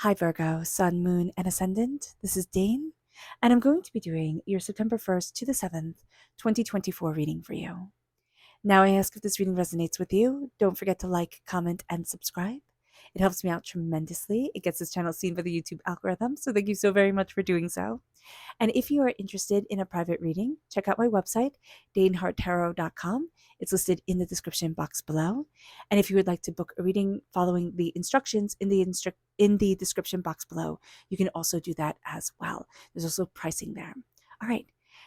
Hi, Virgo, Sun, Moon, and Ascendant. This is Dane, and I'm going to be doing your September 1st to the 7th, 2024 reading for you. Now, I ask if this reading resonates with you. Don't forget to like, comment, and subscribe. It helps me out tremendously. It gets this channel seen by the YouTube algorithm, so thank you so very much for doing so. And if you are interested in a private reading, check out my website, daneharttarot.com. It's listed in the description box below. And if you would like to book a reading following the instructions in the description box below, you can also do that as well. There's also pricing there. All right.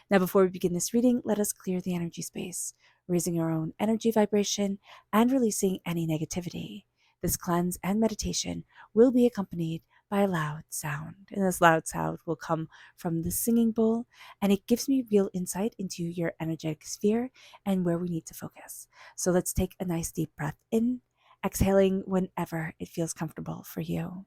Now, before we begin this reading, let us clear the energy space, raising our own energy vibration and releasing any negativity. This cleanse and meditation will be accompanied by a loud sound. And this loud sound will come from the singing bowl, and it gives me real insight into your energetic sphere and where we need to focus. So let's take a nice deep breath in, exhaling whenever it feels comfortable for you.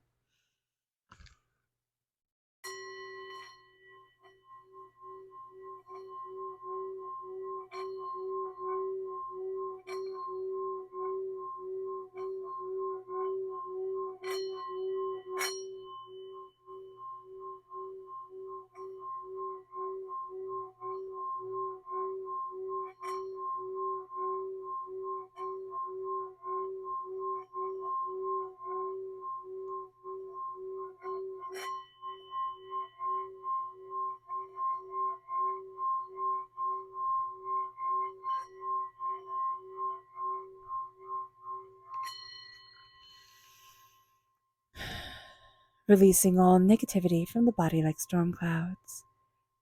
Releasing all negativity from the body like storm clouds,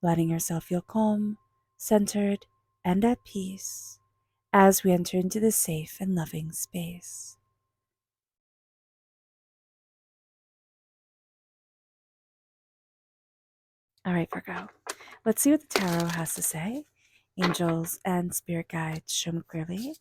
letting yourself feel calm, centered, and at peace as we enter into this safe and loving space. All right, Virgo, let's see what the tarot has to say. Angels and spirit guides, show me clearly.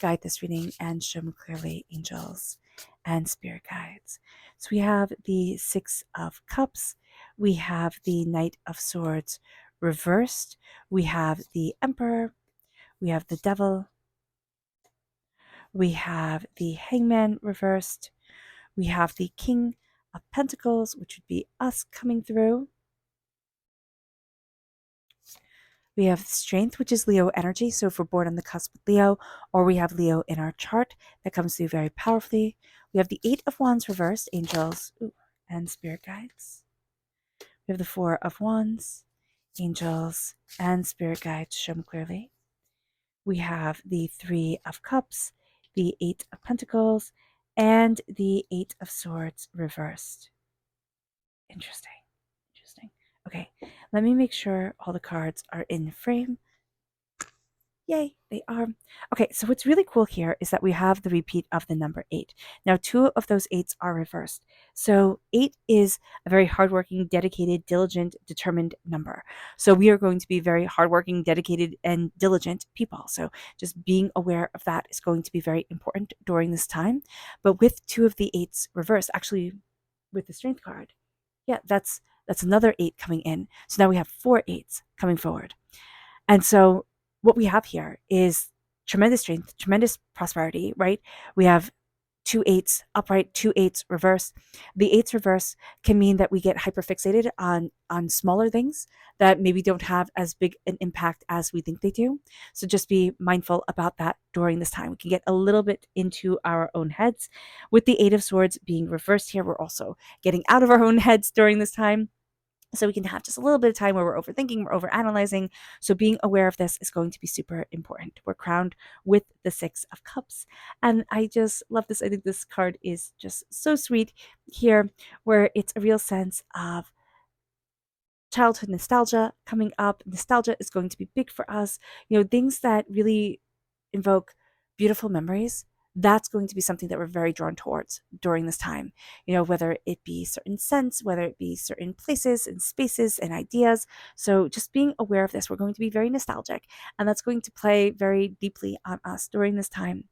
Guide this reading and show me clearly, angels and spirit guides. So we have the Six of Cups. We have the Knight of Swords reversed. We have the Emperor. We have the Devil. We have the Hangman reversed. We have the King of Pentacles, which would be us coming through. We have Strength, which is Leo energy. So if we're born on the cusp with Leo, or we have Leo in our chart, that comes through very powerfully. We have the Eight of Wands reversed, angels and spirit guides. We have the Four of Wands, angels and spirit guides, show them clearly. We have the Three of Cups, the Eight of Pentacles, and the Eight of Swords reversed. Interesting. Okay, let me make sure all the cards are in frame. Yay, they are. Okay, so what's really cool here is that we have the repeat of the number 8. Now, 2 of those 8s are reversed. So 8 is a very hardworking, dedicated, diligent, determined number. So we are going to be very hardworking, dedicated, and diligent people. So just being aware of that is going to be very important during this time. But with 2 of the 8s reversed, actually with the strength card, yeah, that's another 8 coming in. So now we have 4 8s coming forward. And so what we have here is tremendous strength, tremendous prosperity, right? We have 2 8s upright, 2 8s reversed. The 8s reverse can mean that we get hyperfixated on smaller things that maybe don't have as big an impact as we think they do. So just be mindful about that during this time. We can get a little bit into our own heads. With the 8 of Swords being reversed here, we're also getting out of our own heads during this time. So we can have just a little bit of time where we're overthinking, we're overanalyzing. So being aware of this is going to be super important. We're crowned with the Six of Cups. And I just love this. I think this card is just so sweet here, where it's a real sense of childhood nostalgia coming up. Nostalgia is going to be big for us. Things that really invoke beautiful memories. That's going to be something that we're very drawn towards during this time. Whether it be certain scents, whether it be certain places and spaces and ideas. So just being aware of this, we're going to be very nostalgic, and that's going to play very deeply on us during this time.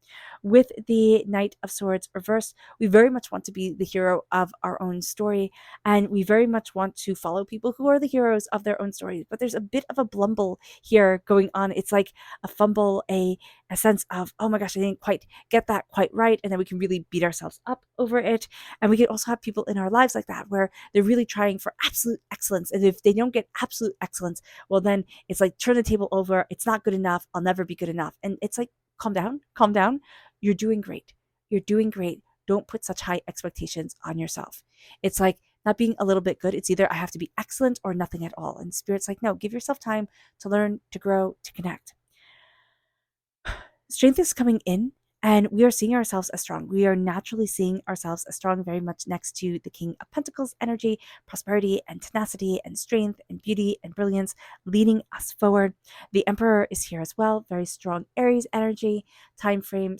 With the Knight of Swords reversed, we very much want to be the hero of our own story, and we very much want to follow people who are the heroes of their own stories. But there's a bit of a blumble here going on. It's like a fumble, a sense of, oh my gosh, I didn't quite get that that quite right, and then we can really beat ourselves up over it. And we can also have people in our lives like that, where they're really trying for absolute excellence. And if they don't get absolute excellence, well, then it's like, turn the table over. It's not good enough. I'll never be good enough. And it's like, calm down, calm down. You're doing great. You're doing great. Don't put such high expectations on yourself. It's like not being a little bit good. It's either I have to be excellent or nothing at all. And Spirit's like, no, give yourself time to learn, to grow, to connect. Strength is coming in, and we are seeing ourselves as strong. We are naturally seeing ourselves as strong, very much next to the King of Pentacles energy, prosperity and tenacity and strength and beauty and brilliance, leading us forward. The Emperor is here as well, very strong Aries energy. Time frame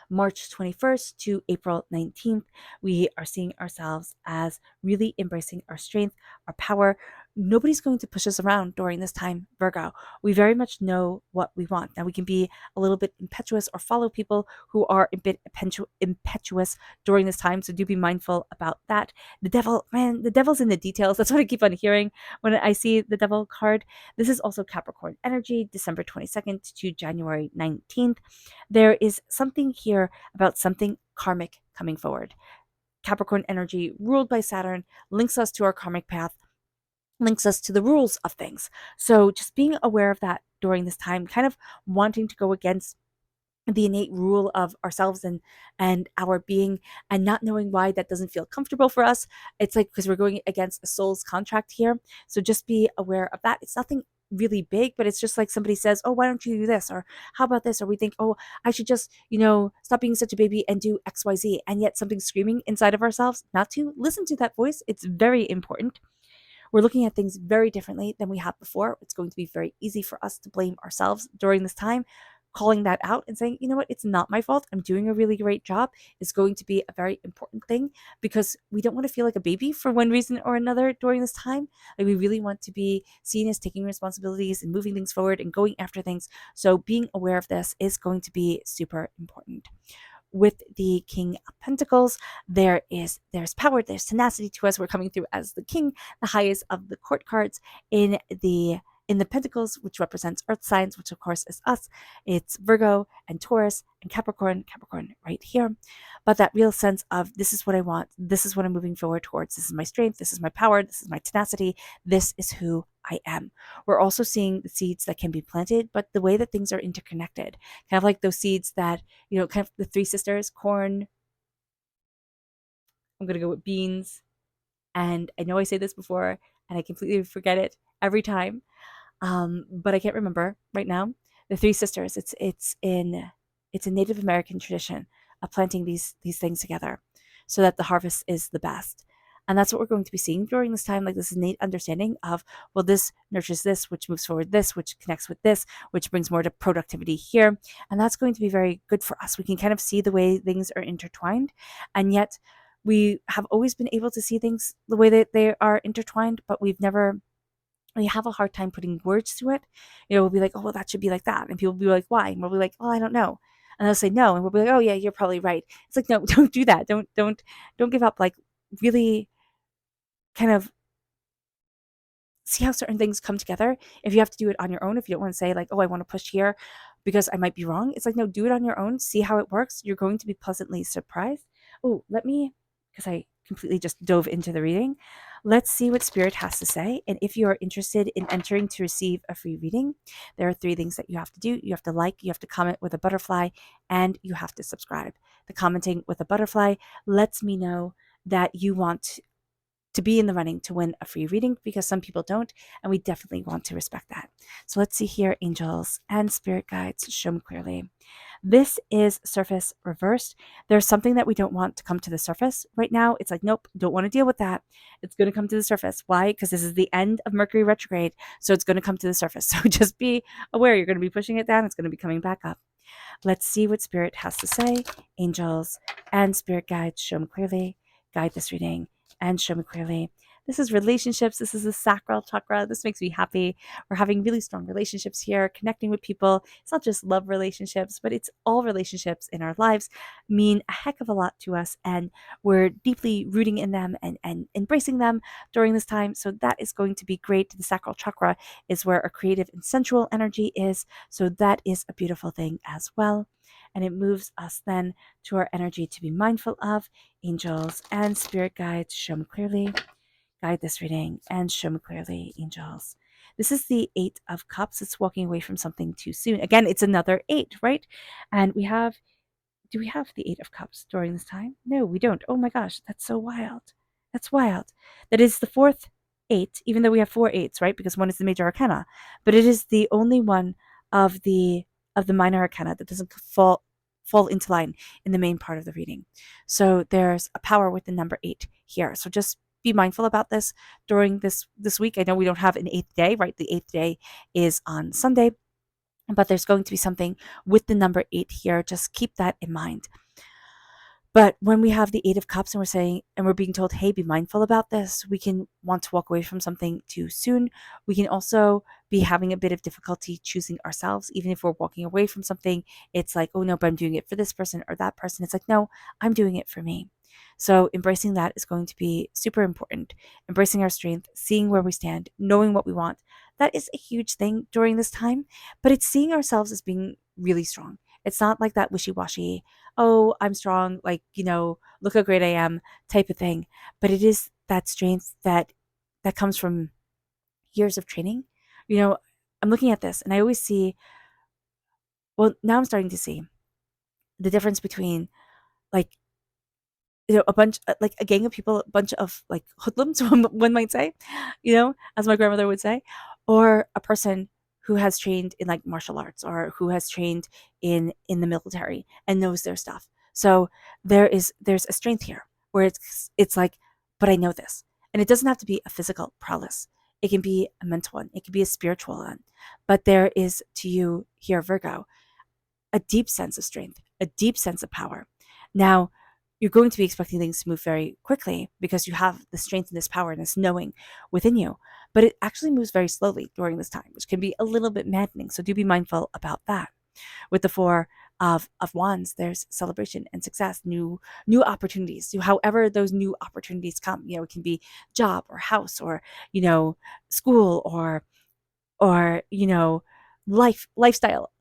March 21st to April 19th. We are seeing ourselves as really embracing our strength, our power. Nobody's going to push us around during this time, Virgo. We very much know what we want. Now, we can be a little bit impetuous or follow people who are a bit impetuous during this time, so do be mindful about that. The devil, man, the devil's in the details. That's what I keep on hearing when I see the devil card. This is also Capricorn energy, December 22nd to January 19th. There is something here about something karmic coming forward. Capricorn energy, ruled by Saturn, links us to our karmic path, links us to the rules of things. So just being aware of that during this time, kind of wanting to go against the innate rule of ourselves and our being, and not knowing why that doesn't feel comfortable for us. It's like, because we're going against a soul's contract here. So just be aware of that. It's nothing really big, but it's just like somebody says, oh, why don't you do this? Or how about this? Or we think, oh, I should just, stop being such a baby and do XYZ. And yet something's screaming inside of ourselves not to listen to that voice. It's very important. We're looking at things very differently than we have before. It's going to be very easy for us to blame ourselves during this time. Calling that out and saying, you know what, it's not my fault. I'm doing a really great job is going to be a very important thing, because we don't want to feel like a baby for one reason or another during this time. Like, we really want to be seen as taking responsibilities and moving things forward and going after things. So being aware of this is going to be super important. With the King of Pentacles, there's power, there's tenacity to us. We're coming through as the king, the highest of the court cards in the Pentacles, which represents earth signs, which of course is us. It's Virgo and Taurus and Capricorn right here. But that real sense of, this is what I want, this is what I'm moving forward towards, this is my strength, this is my power, this is my tenacity, this is who I am. We're also seeing the seeds that can be planted, but the way that things are interconnected, kind of like those seeds that, kind of the three sisters, corn, I'm going to go with beans. And I know I say this before and I completely forget it every time. But I can't remember right now. The three sisters. It's a Native American tradition of planting these things together, so that the harvest is the best. And that's what we're going to be seeing during this time. Like, this innate understanding of, well, this nurtures this, which moves forward this, which connects with this, which brings more to productivity here. And that's going to be very good for us. We can kind of see the way things are intertwined, and yet we have always been able to see things the way that they are intertwined, but we have a hard time putting words to it. We'll be like, oh, well, that should be like that. And people will be like, why? And we'll be like, well, I don't know. And they'll say no. And we'll be like, oh yeah, you're probably right. It's like, no, don't do that. Don't give up. Like, really kind of see how certain things come together. If you have to do it on your own, if you don't want to say like, oh, I want to push here because I might be wrong. It's like, no, do it on your own. See how it works. You're going to be pleasantly surprised. Oh, because I completely just dove into the reading. Let's see what Spirit has to say. And if you are interested in entering to receive a free reading, there are 3 things that you have to do. You have to like, you have to comment with a butterfly, and you have to subscribe. The commenting with a butterfly lets me know that you want to be in the running to win a free reading, because some people don't, and we definitely want to respect that. So let's see here, angels and spirit guides, show me clearly. This is surface reversed. There's something that we don't want to come to the surface right now. It's like, nope, don't want to deal with that. It's going to come to the surface. Why? Because this is the end of Mercury retrograde, so it's going to come to the surface. So just be aware, you're going to be pushing it down. It's going to be coming back up. Let's see what Spirit has to say. Angels and spirit guides, show me clearly. Guide this reading and show me clearly. This is relationships. This is the sacral chakra. This makes me happy. We're having really strong relationships here, connecting with people. It's not just love relationships, but it's all relationships in our lives mean a heck of a lot to us. And we're deeply rooting in them and embracing them during this time. So that is going to be great. The sacral chakra is where our creative and sensual energy is. So that is a beautiful thing as well. And it moves us then to our energy to be mindful of. Angels and spirit guides, show me clearly. Guide this reading and show me clearly, angels. This is the Eight of Cups. It's walking away from something too soon. Again, it's another eight, right? And do we have the Eight of Cups during this time? No, we don't. Oh my gosh, that's so wild. That's wild. That is the fourth eight, even though we have four eights, right? Because one is the major arcana, but it is the only one of the minor arcana that doesn't fall into line in the main part of the reading. So there's a power with the number eight here. So just be mindful about this during this week. I know we don't have an eighth day, right? The eighth day is on Sunday, but there's going to be something with the number eight here. Just keep that in mind. But when we have the Eight of Cups and we're being told, hey, be mindful about this, we can want to walk away from something too soon. We can also be having a bit of difficulty choosing ourselves. Even if we're walking away from something, it's like, oh no, but I'm doing it for this person or that person. It's like, no, I'm doing it for me. So embracing that is going to be super important. Embracing our strength, seeing where we stand, knowing what we want. That is a huge thing during this time, but it's seeing ourselves as being really strong. It's not like that wishy-washy, oh, I'm strong, like, look how great I am type of thing. But it is that strength that comes from years of training. I'm looking at this and I always see, well, now I'm starting to see the difference between like a bunch like a gang of people, a bunch of like hoodlums, one might say, as my grandmother would say, or a person who has trained in like martial arts or who has trained in the military and knows their stuff. So there's a strength here where it's like, but I know this. And it doesn't have to be a physical prowess. It can be a mental one. It can be a spiritual one. But there is to you here, Virgo, a deep sense of strength, a deep sense of power. Now, you're going to be expecting things to move very quickly because you have the strength and this power and this knowing within you. But it actually moves very slowly during this time, which can be a little bit maddening. So do be mindful about that. With the Four of Wands, there's celebration and success, new opportunities. So however those new opportunities come, it can be job or house or, school or lifestyle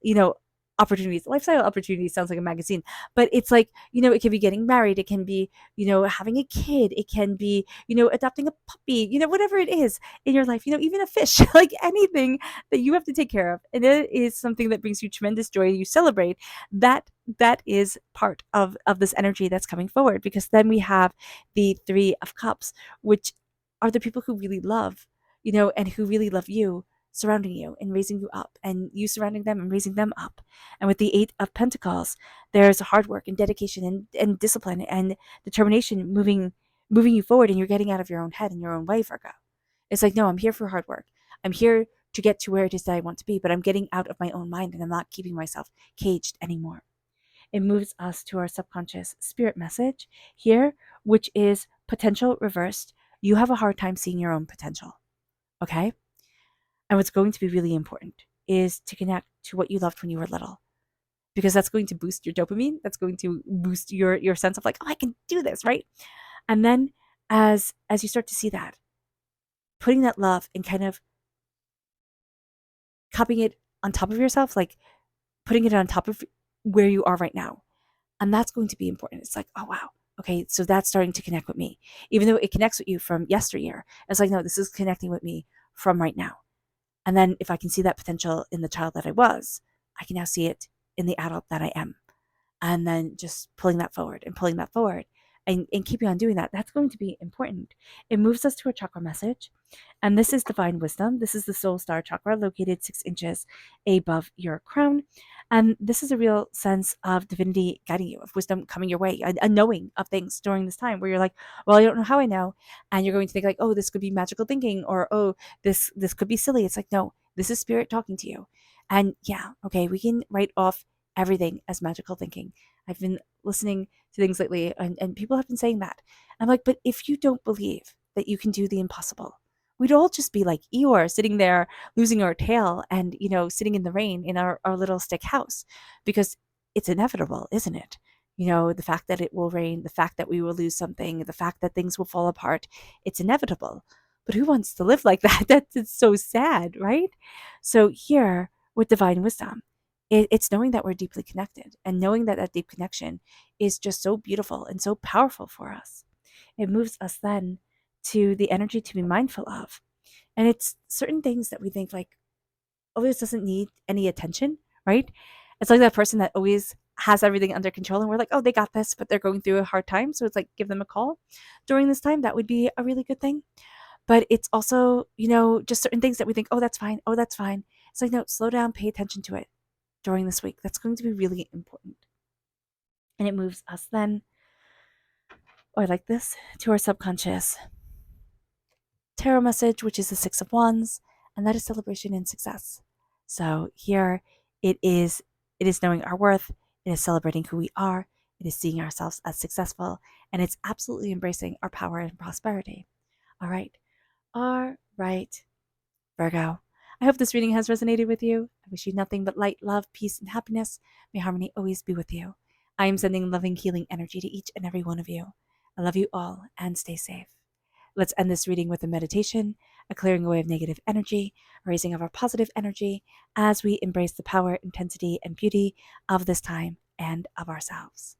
opportunities. Lifestyle opportunities sounds like a magazine, but it's like, it can be getting married, it can be having a kid, it can be adopting a puppy, whatever it is in your life, even a fish, like anything that you have to take care of, and it is something that brings you tremendous joy, you celebrate that is part of this energy that's coming forward, because then we have the Three of Cups, which are the people who really love, and who really love you, surrounding you and raising you up, and you surrounding them and raising them up. And with the Eight of Pentacles, there's hard work and dedication and discipline and determination moving you forward, and you're getting out of your own head in your own way, Virgo. It's like, no, I'm here for hard work. I'm here to get to where it is that I want to be, but I'm getting out of my own mind and I'm not keeping myself caged anymore. It moves us to our subconscious spirit message here, which is potential reversed. You have a hard time seeing your own potential. Okay? And what's going to be really important is to connect to what you loved when you were little, because that's going to boost your dopamine. That's going to boost your sense of like, oh, I can do this, right? And then as you start to see that, putting that love and kind of copying it on top of yourself, like putting it on top of where you are right now. And that's going to be important. It's like, oh, wow. Okay, so that's starting to connect with me. Even though it connects with you from yesteryear, it's like, no, this is connecting with me from right now. And then if I can see that potential in the child that I was, I can now see it in the adult that I am. And then just pulling that forward and keeping on doing that. That's going to be important. It moves us to a chakra message. And this is divine wisdom. This is the soul star chakra located 6 inches above your crown. And this is a real sense of divinity guiding you, of wisdom coming your way, a knowing of things during this time where you're like, well, I don't know how I know. And you're going to think like, oh, this could be magical thinking, or, oh, this could be silly. It's like, no, this is spirit talking to you. And yeah, okay, we can write off everything as magical thinking. I've been listening to things lately and people have been saying that. I'm like, but if you don't believe that you can do the impossible. We'd all just be like Eeyore, sitting there losing our tail and, sitting in the rain in our little stick house, because it's inevitable, isn't it? The fact that it will rain, the fact that we will lose something, the fact that things will fall apart, it's inevitable. But who wants to live like that? That's so sad, right? So here with divine wisdom, it's knowing that we're deeply connected and knowing that that deep connection is just so beautiful and so powerful for us. It moves us then to the energy to be mindful of. And it's certain things that we think like, oh, this doesn't need any attention, right? It's like that person that always has everything under control and we're like, oh, they got this, but they're going through a hard time. So it's like, give them a call during this time. That would be a really good thing. But it's also, just certain things that we think, oh, that's fine. Oh, that's fine. It's like, no, slow down, pay attention to it during this week. That's going to be really important. And it moves us then, oh, I like this, to our subconscious tarot message, which is the Six of Wands, and that is celebration and success. So here it is knowing our worth, it is celebrating who we are, it is seeing ourselves as successful, and it's absolutely embracing our power and prosperity. All right. All right, Virgo. I hope this reading has resonated with you. I wish you nothing but light, love, peace, and happiness. May harmony always be with you. I am sending loving, healing energy to each and every one of you. I love you all and stay safe. Let's end this reading with a meditation, a clearing away of negative energy, a raising of our positive energy as we embrace the power, intensity, and beauty of this time and of ourselves.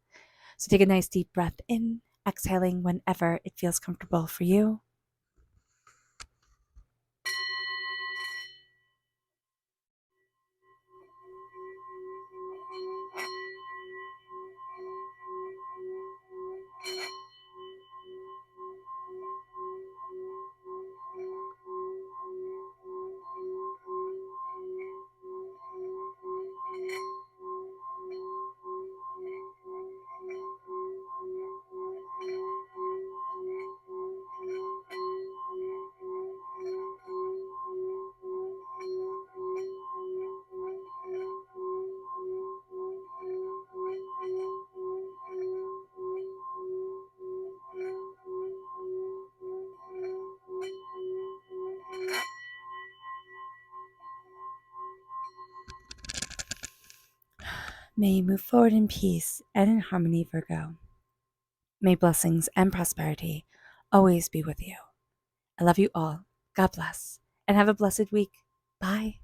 So take a nice deep breath in, exhaling whenever it feels comfortable for you. May you move forward in peace and in harmony, Virgo. May blessings and prosperity always be with you. I love you all. God bless. And have a blessed week. Bye.